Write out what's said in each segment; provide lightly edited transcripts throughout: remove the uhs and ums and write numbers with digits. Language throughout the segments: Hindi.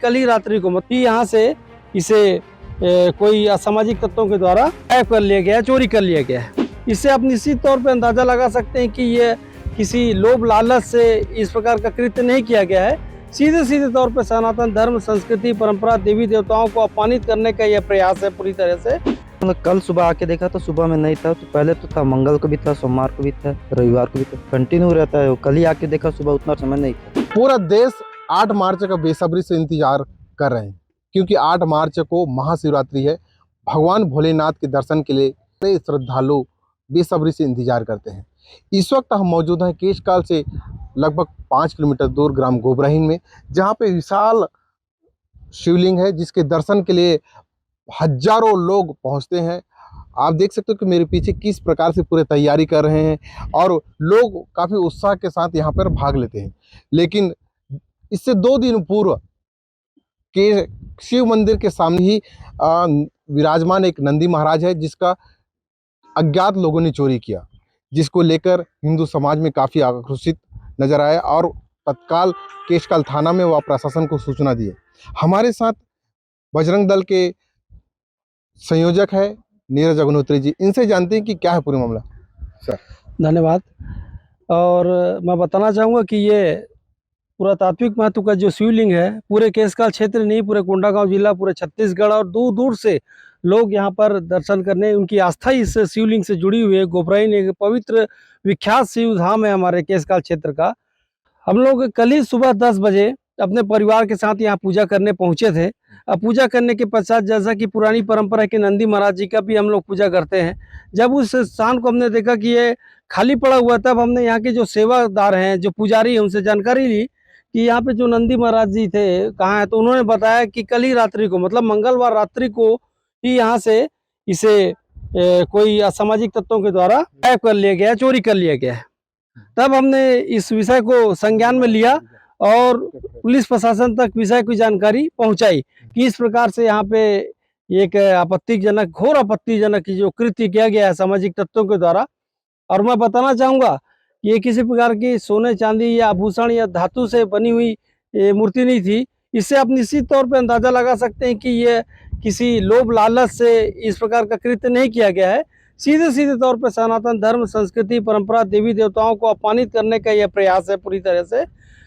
कल ही रात्रि को मतलब यहाँ से इसे कोई असामाजिक तत्वों के द्वारा गायब कर लिया गया है, चोरी कर लिया गया है। इससे आप निश्चित तौर पर अंदाजा लगा सकते हैं कि ये किसी लोभ लालच से इस प्रकार का कृत्य नहीं किया गया है। सीधे सीधे तौर पर सनातन धर्म, संस्कृति, परंपरा, देवी देवताओं को अपमानित करने का यह प्रयास है पूरी तरह से। मतलब कल सुबह आके देखा तो सुबह में नहीं था, तो पहले तो था, मंगल को भी था, सोमवार को भी था, रविवार को भी था, कंटिन्यू रहता है। कल ही आके देखा सुबह, उतना समय नहीं था। पूरा देश 8 मार्च का बेसब्री से इंतजार कर रहे हैं, क्योंकि 8 मार्च को महाशिवरात्रि है। भगवान भोलेनाथ के दर्शन के लिए कई श्रद्धालु बेसब्री से इंतजार करते हैं। इस वक्त हम मौजूद हैं केशकाल से लगभग 5 किलोमीटर दूर ग्राम गोबराहीन में, जहाँ पे विशाल शिवलिंग है, जिसके दर्शन के लिए हजारों लोग पहुंचते हैं। आप देख सकते हो कि मेरे पीछे किस प्रकार से पूरे तैयारी कर रहे हैं और लोग काफ़ी उत्साह के साथ यहाँ पर भाग लेते हैं। लेकिन इससे 2 दिन पूर्व के शिव मंदिर के सामने ही विराजमान एक नंदी महाराज है, जिसका अज्ञात लोगों ने चोरी किया, जिसको लेकर हिंदू समाज में काफ़ी आक्रोशित नजर आया और तत्काल केशकाल थाना में वह प्रशासन को सूचना दिए। हमारे साथ बजरंग दल के संयोजक है नीरज अग्निहोत्री जी, इनसे जानते हैं कि क्या है पूरा मामला। सर धन्यवाद। और मैं बताना चाहूँगा कि ये पुरातात्विक महत्व का जो शिवलिंग है, पूरे केशकाल क्षेत्र नहीं, पूरे कोंडागांव जिला, पूरे छत्तीसगढ़ और दूर दूर से लोग यहाँ पर दर्शन करने, उनकी आस्था इस शिवलिंग से जुड़ी हुई है। गोबराहीन एक पवित्र विख्यात शिव धाम है हमारे केशकाल क्षेत्र का। हम लोग कल ही सुबह 10 बजे अपने परिवार के साथ यहाँ पूजा करने पहुँचे थे। अब पूजा करने के पश्चात, जैसा कि पुरानी परंपरा है कि नंदी महाराज जी का भी हम लोग पूजा करते हैं, जब उस स्थान को हमने देखा कि ये खाली पड़ा हुआ, तब हमने यहाँ के जो सेवादार हैं, जो पुजारी हैं, उनसे जानकारी ली कि यहाँ पे जो नंदी महाराज जी थे कहाँ हैं। तो उन्होंने बताया कि कल ही रात्रि को मतलब मंगलवार रात्रि को ही यहाँ से इसे कोई असामाजिक तत्वों के द्वारा गायब कर लिया गया है, चोरी कर लिया गया है। तब हमने इस विषय को संज्ञान में लिया और पुलिस प्रशासन तक विषय की जानकारी पहुंचाई कि इस प्रकार से यहाँ पे एक आपत्तिजनक, घोर आपत्तिजनक जो कृत्य किया गया है सामाजिक तत्वों के द्वारा। और मैं बताना चाहूँगा कि ये किसी प्रकार की सोने चांदी या आभूषण या धातु से बनी हुई मूर्ति नहीं थी। इससे आप निश्चित तौर पर अंदाजा लगा सकते हैं कि ये किसी लोभ लालच से इस प्रकार का कृत्य नहीं किया गया है। सीधे सीधे तौर पर सनातन धर्म, संस्कृति, परंपरा, देवी देवताओं को अपमानित करने का यह प्रयास है पूरी तरह से।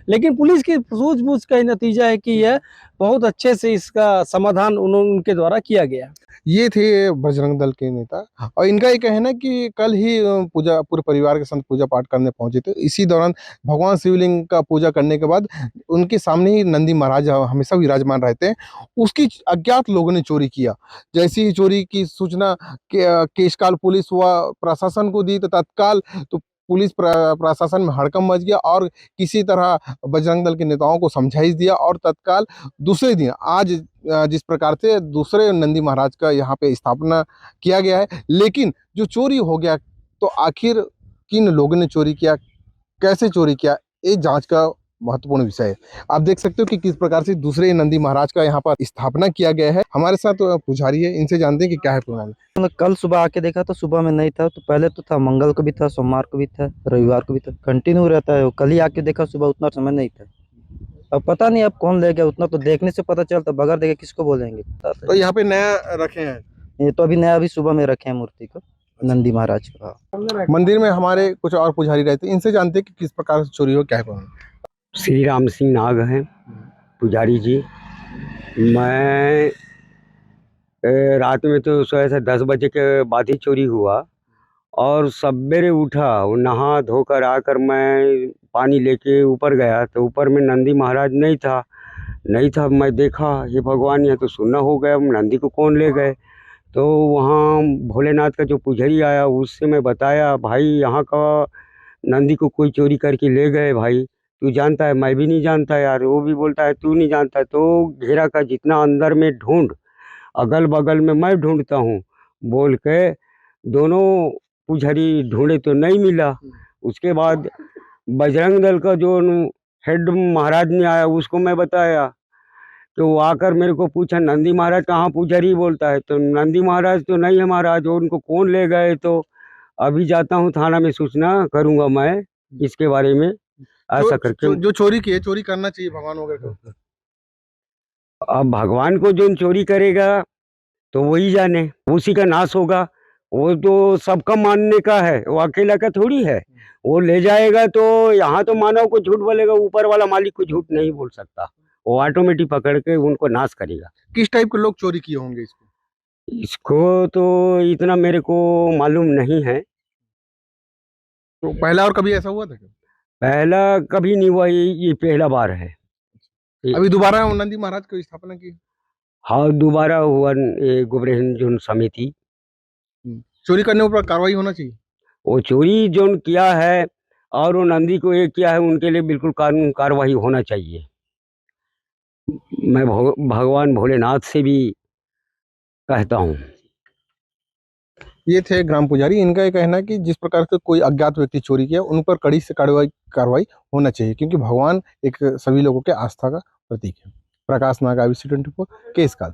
लेकिन पुलिस की सूझबूझ का ही नतीजा है कि यह बहुत अच्छे से इसका समाधान उनके द्वारा किया गया। ये थे बजरंग दल के नेता, और इनका ये कहना कि कल ही पूजा पूरे परिवार के साथ पूजा पाठ करने पहुंचे थे। इसी दौरान भगवान शिवलिंग का पूजा करने के बाद उनके सामने ही नंदी महाराज हमेशा विराजमान रहते हैं। उसकी अज्ञात लोगों ने चोरी किया। जैसी ही चोरी की सूचना केशकाल पुलिस व प्रशासन को दी, तो तत्काल तो पुलिस प्रशासन में हड़कंप मच गया और किसी तरह बजरंग दल के नेताओं को समझाइश दिया, और तत्काल दूसरे दिन आज जिस प्रकार से दूसरे नंदी महाराज का यहाँ पे स्थापना किया गया है। लेकिन जो चोरी हो गया, तो आखिर किन लोगों ने चोरी किया, कैसे चोरी किया, ये जांच का महत्वपूर्ण विषय है। आप देख सकते हो कि किस प्रकार से दूसरे नंदी महाराज का यहाँ पर स्थापना किया गया है। हमारे साथ पुजारी है, इनसे जानते हैं कि क्या है पूरा मामला। मतलब कल सुबह आके देखा तो सुबह में नहीं था, तो पहले तो था, मंगल को भी था, सोमवार को भी था, रविवार को भी था, कंटिन्यू रहता है। कल ही आके देखा सुबह, उतना समय नहीं था। अब पता नहीं अब कौन ले गया, उतना तो देखने से पता चलता, बगैर देखे किसको बोलेंगे। तो यहाँ पे नया रखे हैं, ये तो अभी नया, अभी सुबह में रखे हैं मूर्ति को, नंदी महाराज का। मंदिर में हमारे कुछ और पुजारी रहते हैं, इनसे जानते हैं कि किस प्रकार से चोरी हो, क्या है पूरा मामला। श्री राम सिंह नाग हैं पुजारी जी। मैं रात में तो सोया था, 10 बजे के बाद ही चोरी हुआ, और सवेरे उठा, वो नहा धोकर आकर मैं पानी लेके ऊपर गया, तो ऊपर में नंदी महाराज नहीं था। मैं देखा, ये भगवान, यहाँ तो सुनना हो गया, नंदी को कौन ले गए। तो वहाँ भोलेनाथ का जो पुजारी आया, उससे मैं बताया, भाई यहाँ का नंदी को कोई चोरी करके ले गए भाई, तू जानता है? मैं भी नहीं जानता यार। वो भी बोलता है तू नहीं जानता। तो घेरा का जितना अंदर में ढूंढ, अगल बगल में मैं ढूंढता हूँ बोल के, दोनों पुजारी ढूंढे तो नहीं मिला। उसके बाद बजरंग दल का जो हेड महाराज ने आया, उसको मैं बताया, तो वो आकर मेरे को पूछा, नंदी महाराज कहाँ? पुजारी बोलता है। तो नंदी महाराज तो नहीं है महाराज, उनको कौन ले गए। तो अभी जाता हूँ थाना में, सूचना करूँगा मैं इसके बारे में, ऐसा करके। जो चोरी की है, चोरी करना चाहिए भगवान वगैरह को। अब भगवान को जो चोरी करेगा तो वही जाने, उसी का नाश होगा। वो तो सबका मानने का है, वो अकेला का थोड़ी है। वो ले जाएगा तो यहाँ तो मानव को झूठ बोलेगा, ऊपर वाला मालिक को झूठ नहीं बोल सकता। वो ऑटोमेटिक पकड़ के उनको नाश करेगा। किस टाइप के लोग चोरी किए होंगे इसको? इसको तो इतना मेरे को मालूम नहीं है। तो पहला और कभी ऐसा हुआ था क्या? पहला कभी नहीं हुआ, ये पहला बार है। अभी दोबारा नंदी महाराज की स्थापना की? हाँ, दोबारा हुआ ये गोबरेहन जोन समिति। चोरी करने पर कार्रवाई होना चाहिए। वो चोरी जोन किया है और वो नंदी को ये किया है, उनके लिए बिल्कुल कानून कार्रवाई होना चाहिए। मैं भगवान भोलेनाथ से भी कहता हूँ। ये थे ग्राम पुजारी। इनका ये कहना है कि जिस प्रकार से कोई अज्ञात व्यक्ति चोरी किया उन पर कड़ी से कार्रवाई होना चाहिए, क्योंकि भगवान एक सभी लोगों के आस्था का प्रतीक है। प्रकाश नाग, IBC 24, केसकाल।